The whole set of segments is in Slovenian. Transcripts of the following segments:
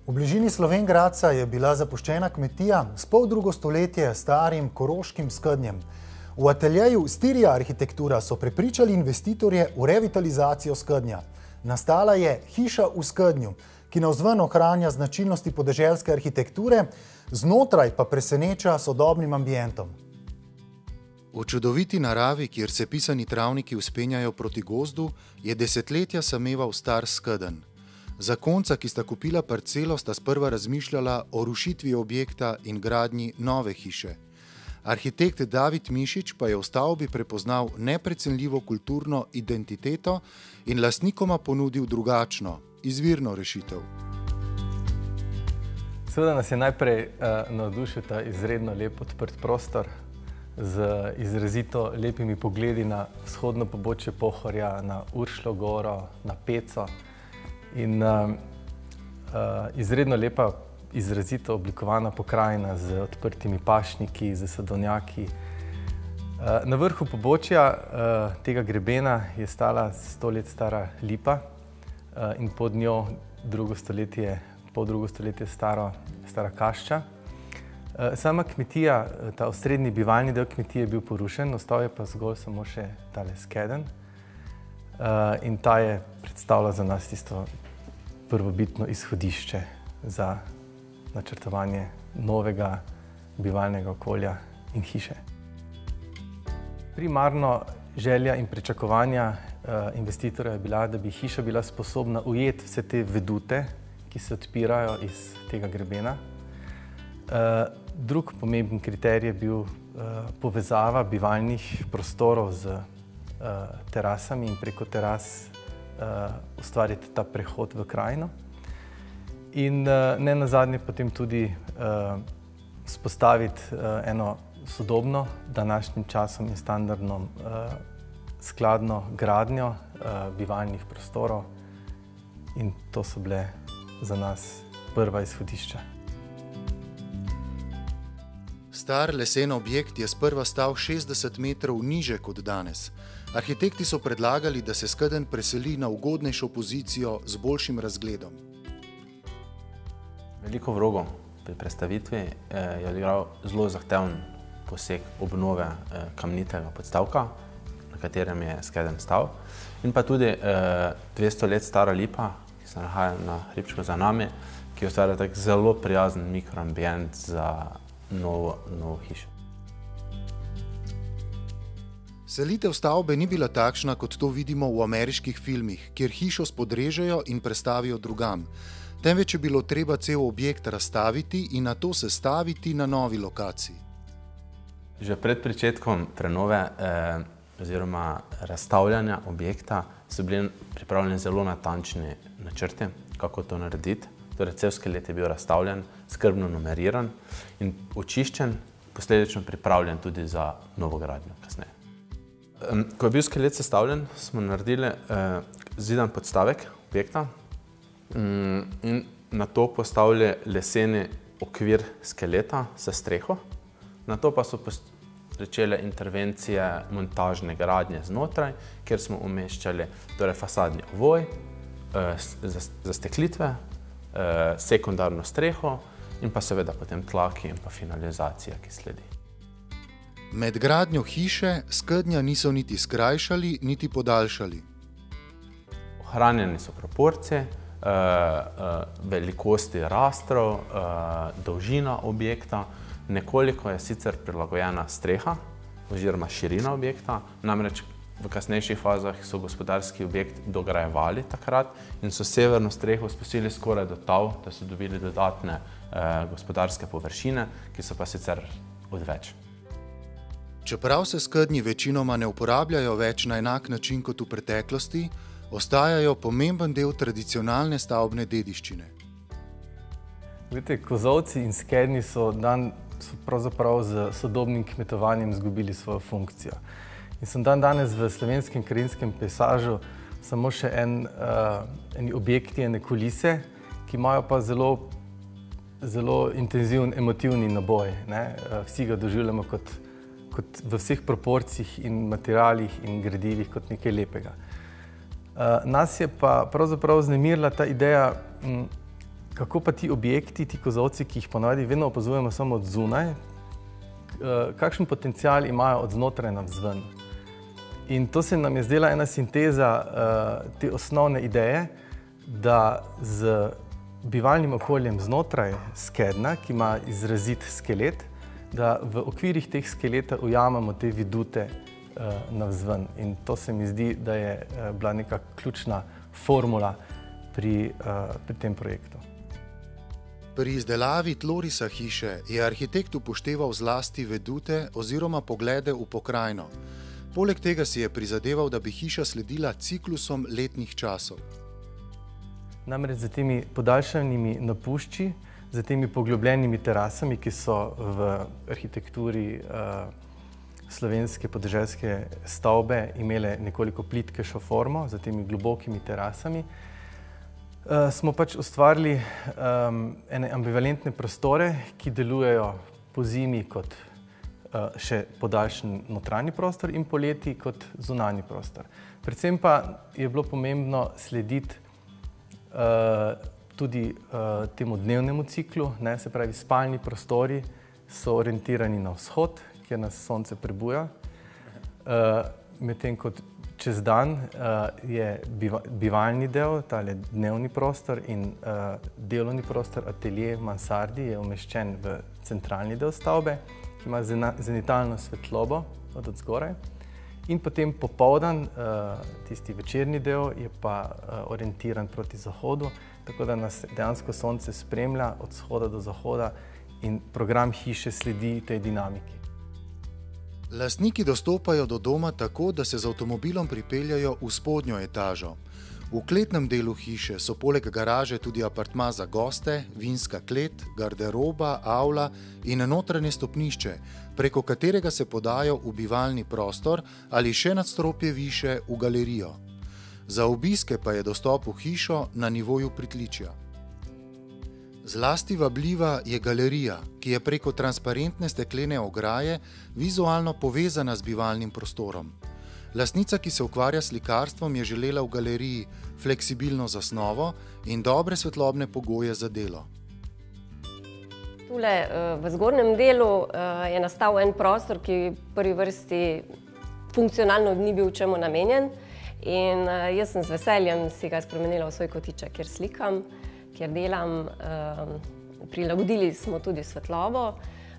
V bližini Slovenj Gradca je bila zapuščena kmetija s poldrugo stoletje starim koroškim skednjem. V ateljeju Styria Arhitektura so prepričali investitorje v revitalizacijo skednja. Nastala je hiša v skednju, ki navzven ohranja značilnosti podeželske arhitekture, znotraj pa preseneča sodobnim ambientom. V čudoviti naravi, kjer se pisani travniki vzpenjajo proti gozdu, je desetletja sameval star skedenj. Zakonca, ki sta kupila parcelo, sta sprva razmišljala o rušitvi objekta in gradnji nove hiše. Arhitekt David Mišič pa je v stavbi prepoznal neprecenljivo kulturno identiteto in lastnikoma ponudil drugačno, izvirno rešitev. Seveda nas je najprej navdušil ta izredno lep odprt prostor z izrazito lepimi pogledi na vzhodno pobočje Pohorja, na Uršljo goro, na Peco. In izredno lepa, izrazito oblikovana pokrajina z odprtimi pašniki, z sadovnjaki. Na vrhu pobočja tega grebena je stala 100 let stara lipa in pod njo pol drugo stoletje stara kašča. Sama kmetija, ta osrednji bivalni del kmetije je bil porušen, ostal je pa zgolj samo še tale skedenj. In ta je predstavila za nas tisto prvobitno izhodišče za načrtovanje novega bivalnega okolja in hiše. Primarno želja in pričakovanja investitorja je bila, da bi hiša bila sposobna ujeti vse te vedute, ki se odpirajo iz tega grebena. Drug pomemben kriterij je bil povezava bivalnih prostorov z terasami in preko teras ustvariti ta prehod v krajino. In ne nazadnje potem tudi vzpostaviti eno sodobno, današnjim časom in standardom skladno gradnjo bivalnih prostorov. In to so bile za nas prva izhodišča. Star lesen objekt je sprva stal 60 metrov niže kot danes. Arhitekti so predlagali, da se skedenj preseli na ugodnejšo pozicijo z boljšim razgledom. Veliko vlogo pri prestavitvi je odigral zelo zahteven poseg obnove kamnitega podstavka, na katerem je skedenj stal. In pa tudi 200 let stara lipa, ki se nahaja na hribčku za nami, ki ustvarja tak zelo prijazen mikroambient za novo hišo. Selitev stavbe ni bila takšna, kot to vidimo v ameriških filmih, kjer hišo spodrežejo in prestavijo drugam. Temveč je bilo treba cel objekt razstaviti in nato sestaviti na novi lokaciji. Že pred pričetkom prenove oziroma razstavljanja objekta so bili pripravljeni zelo natančni načrti, kako to narediti. Torej, cel skelet je bil razstavljen, skrbno numeriran in očiščen, posledično pripravljen tudi za novogradnjo kasneje. Ko je bil skelet sestavljen, smo naredili zidan podstavek objekta in nato postavili leseni okvir skeleta s streho. Nato pa so začele intervencije montažne gradnje znotraj, kjer smo umeščali fasadni ovoj, zasteklitve, sekundarno streho in pa seveda potem tlaki in pa finalizacija, ki sledi. Med gradnjo hiše skednja niso niti skrajšali, niti podaljšali. Ohranjene so proporcije, velikosti rastrov, dolžina objekta. Nekoliko je sicer prilagojena streha oziroma širina objekta, namreč v kasnejših fazah so gospodarski objekt dograjevali takrat in so severno streho spustili skoraj do tal, da so dobili dodatne gospodarske površine, ki so pa sicer odveč. Čeprav se skednji večinoma ne uporabljajo več na enak način kot v preteklosti, ostajajo pomemben del tradicionalne stavbne dediščine. Glejte, kozolci in skednji so pravzaprav z sodobnim kmetovanjem izgubili svojo funkcijo. In so danes v slovenskem krajinskem pejsažu samo še eni objekti, ene kulise, ki imajo pa zelo intenziven emotivni naboj. Vsi ga doživljamo kot v vseh proporcijah in materialih in gradivih kot nekaj lepega. Nas je pa pravzaprav vznemirila ta ideja kako pa ti objekti, ti kozolci, ki jih ponavadi vedno opazujemo samo od zunaj, kakšen potencial imajo od znotraj navzven. In to se nam je zdela ena sinteza te osnovne ideje, da z bivalnim okoljem znotraj skednja, ki ima izrazit skelet, da v okvirih teh skeleta ujamemo te vedute navzven. In to se mi zdi, da je bila neka ključna formula pri tem projektu. Pri izdelavi tlorisa hiše je arhitekt upošteval zlasti vedute oziroma poglede v pokrajino. Poleg tega si je prizadeval, da bi hiša sledila ciklusom letnih časov. Namreč za temi podaljšanimi napušči, za temi poglobljenimi terasami, ki so v arhitekturi slovenske podeželske stavbe imele nekoliko plitkejšo formo, za temi globokimi terasami, smo pač ustvarili ene ambivalentne prostore, ki delujejo po zimi kot še podaljšan notranji prostor in poleti kot zunanji prostor. Predvsem pa je bilo pomembno slediti tudi temu dnevnemu ciklu, se pravi spalni prostori so orientirani na vzhod, kjer nas sonce prebuja, medtem kot čez dan je bivalni del, tale dnevni prostor in delovni prostor, atelje v mansardi je umeščen v centralni del stavbe, ki ima zenitalno svetlobo od odzgoraj. In potem popoldan, tisti večerni del, je pa orientiran proti zahodu, tako da nas dejansko sonce spremlja od vzhoda do zahoda in program hiše sledi tej dinamiki. Lastniki dostopajo do doma tako, da se z avtomobilom pripeljajo v spodnjo etažo. V kletnem delu hiše so poleg garaže tudi apartma za goste, vinska klet, garderoba, avla in notranje stopnišče, preko katerega se podajo v bivalni prostor ali še nadstropje više v galerijo. Za obiske pa je dostop v hišo na nivoju pritličja. Zlasti vabljiva je galerija, ki je preko transparentne steklene ograje vizualno povezana z bivalnim prostorom. Lastnica, ki se ukvarja s slikarstvom, je želela v galeriji fleksibilno zasnovo in dobre svetlobne pogoje za delo. Tule v zgornjem delu je nastal en prostor, ki v prvi vrsti funkcionalno ni bil čemu namenjen. In jaz sem z veseljem si ga spremenila v svoj kotiček, kjer slikam, kjer delam. Prilagodili smo tudi svetlobo.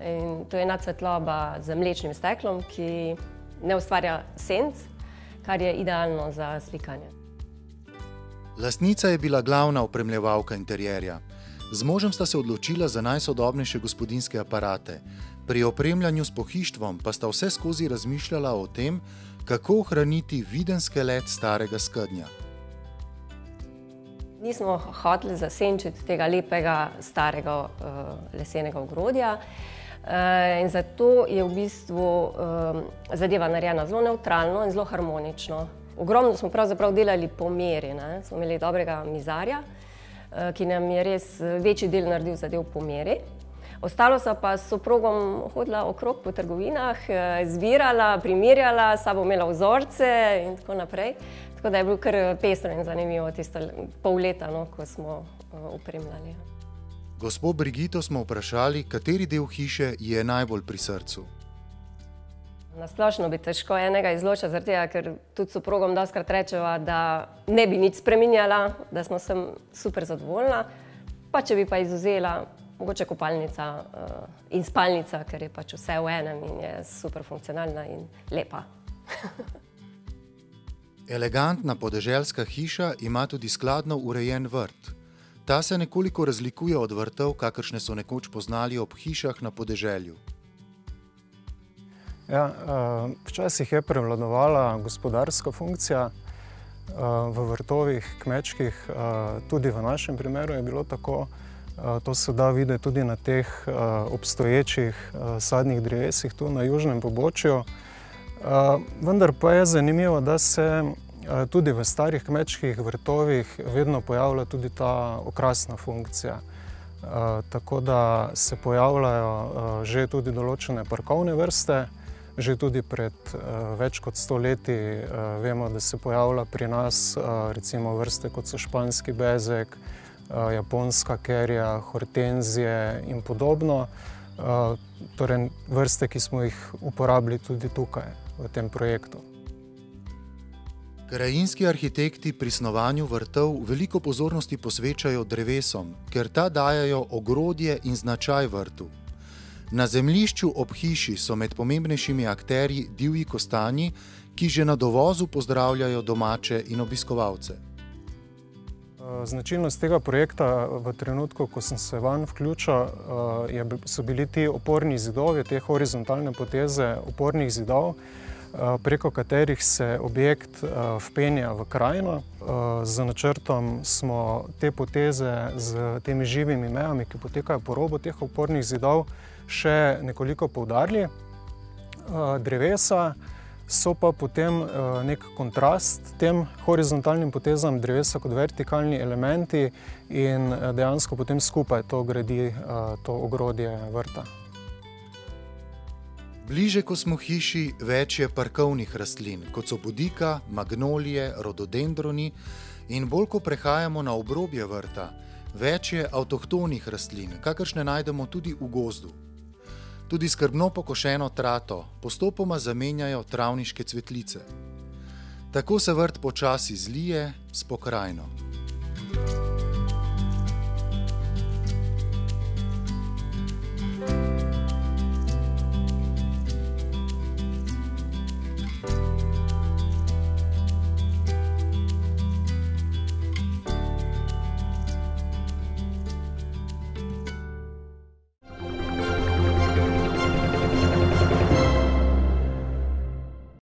In to je nadsvetloba z mlečnim steklom, ki ne ustvarja senc, kar je idealno za slikanje. Lastnica je bila glavna opremljevalka interjerja. Z možem sta se odločila za najsodobnejše gospodinjske aparate. Pri opremljanju s pohištvom pa sta vse skozi razmišljala o tem, kako ohraniti viden skelet starega skednja. Nismo hoteli zasenčiti tega lepega starega lesenega ogrodja. In zato je v bistvu zadeva narejena zelo nevtralno in zelo harmonično. Ogromno smo pravzaprav delali po meri. Smo imeli dobrega mizarja, ki nam je res večji del naredil zadev po meri. Ostalo so pa s soprogom hodila okrog po trgovinah, zbirala, primerjala, s sabo imela vzorce in tako naprej. Tako da je bilo kar pestro in zanimivo tisto pol leta, ko smo opremljali. Gospo Brigito smo vprašali, kateri del hiše ji je najbolj pri srcu. Na splošno bi težko enega izločila, zaradi tega, ker tudi soprogom dostikrat rečeva, da ne bi nič spreminjala, da smo sem super zadovoljna. Pa če bi pa izvzela mogoče kopalnica in spalnica, ker je pač vse v enem in je super funkcionalna in lepa. Elegantna podeželska hiša ima tudi skladno urejen vrt. Ta se nekoliko razlikuje od vrtov, kakršne so nekoč poznali ob hišah na podeželju. Ja, včasih je prevladovala gospodarska funkcija v vrtovih kmečkih, tudi v našem primeru je bilo tako. To se da videti tudi na teh obstoječih sadnih drevesih tu na južnem pobočju. Vendar pa je zanimivo, da se tudi v starih kmečkih vrtovih vedno pojavlja tudi ta okrasna funkcija. Tako da se pojavljajo že tudi določene parkovne vrste, že tudi pred več kot 100 leti vemo, da se pojavlja pri nas recimo vrste kot so španski bezeg, japonska kerja, hortenzije in podobno. Torej vrste, ki smo jih uporabili tudi tukaj v tem projektu. Krajinski arhitekti pri snovanju vrtov veliko pozornosti posvečajo drevesom, ker ta dajajo ogrodje in značaj vrtu. Na zemljišču ob hiši so med pomembnejšimi akterji divji kostanji, ki že na dovozu pozdravljajo domače in obiskovalce. Značilnost tega projekta v trenutku, ko sem se vanj vključil, so bili ti oporni zidovi, te horizontalne poteze opornih zidov, preko katerih se objekt vpenja v krajino. Z načrtom smo te poteze z temi živimi mejami, ki potekajo po robu teh opornih zidov, še nekoliko poudarili. Drevesa so pa potem nek kontrast tem horizontalnim potezam, drevesa kot vertikalni elementi in dejansko potem skupaj to gradi to ogrodje vrta. Bliže, ko smo hiši, več je parkovnih rastlin, kot so bodika, magnolije, rododendroni in bolj, ko prehajamo na obrobje vrta, več je avtohtonih rastlin, kakršne najdemo tudi v gozdu. Tudi skrbno pokošeno trato postopoma zamenjajo travniške cvetlice. Tako se vrt počasi zlije s pokrajino.